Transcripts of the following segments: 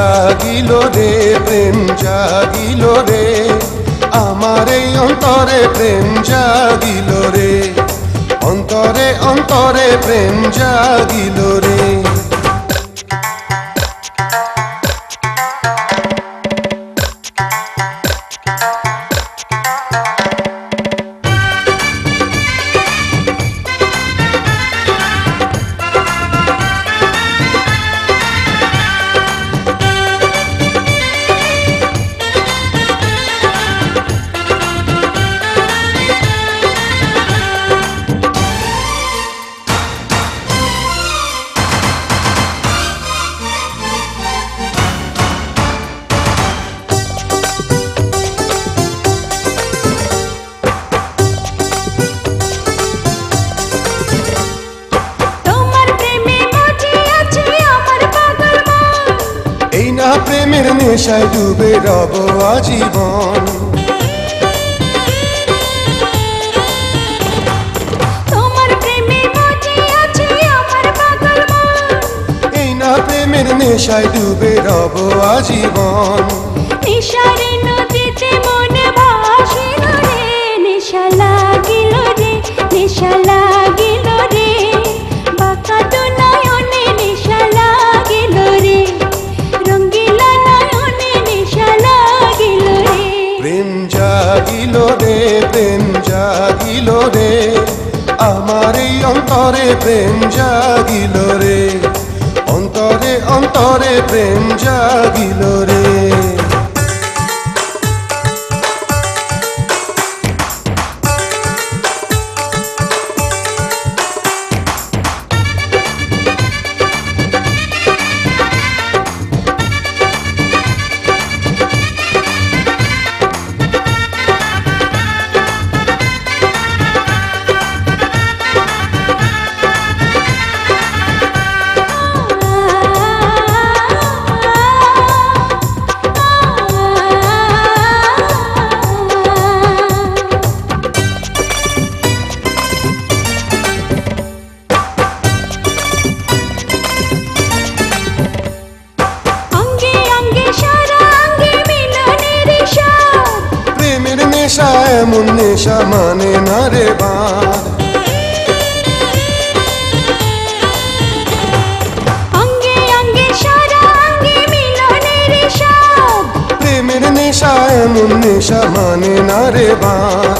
জাগিল রে প্রেম জাগিল রে আমার এই অন্তরে প্রেম জাগিল রে অন্তরে অন্তরে প্রেম জাগিল রে প্রেমের নেশায় ডুবে রব আজীবন তোমার প্রেমে মজে আছে আমার পাগল মন এই না প্রেমের নেশায় ডুবে রব আজীবন নেশারে নদীতে মনে ভাসিল রে নেশা লাগিল রে নেশা লাগিল রে বাঁকা তো নয়নে নেশা লাগিল রে রঙ্গিলা নয়নে নেশা লাগিল রে প্রেম জাগিল রে প্রেম জাগিল রে আমার এই অন্তরে প্রেম জাগিল রে অন্তরে অন্তরে প্রেম জাগিল রে নেশা এমন নেশা মানে না রে বাঁধ অঙ্গে অঙ্গে সারা অঙ্গে মিলনের স্বাদ প্রেমের নেশা এমন নেশা মানে না রে বাঁধ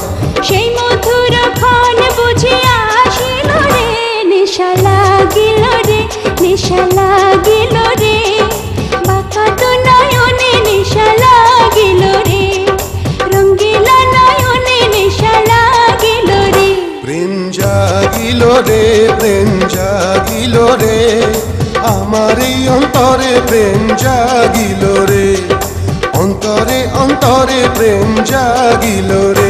সেই মধুর ক্ষণ বুঝে আসিল রে নেশা লাগিল রে নেশা লাগিল রে বাঁকা তো নয়নে নেশা লাগিল রে রঙ্গিলা নয়নে নেশা লাগিল রে প্রেম জাগিল রে প্রেম জাগিল রে আমার এই অন্তরে প্রেম জাগিল রে অন্তরে অন্তরে প্রেম জাগিল রে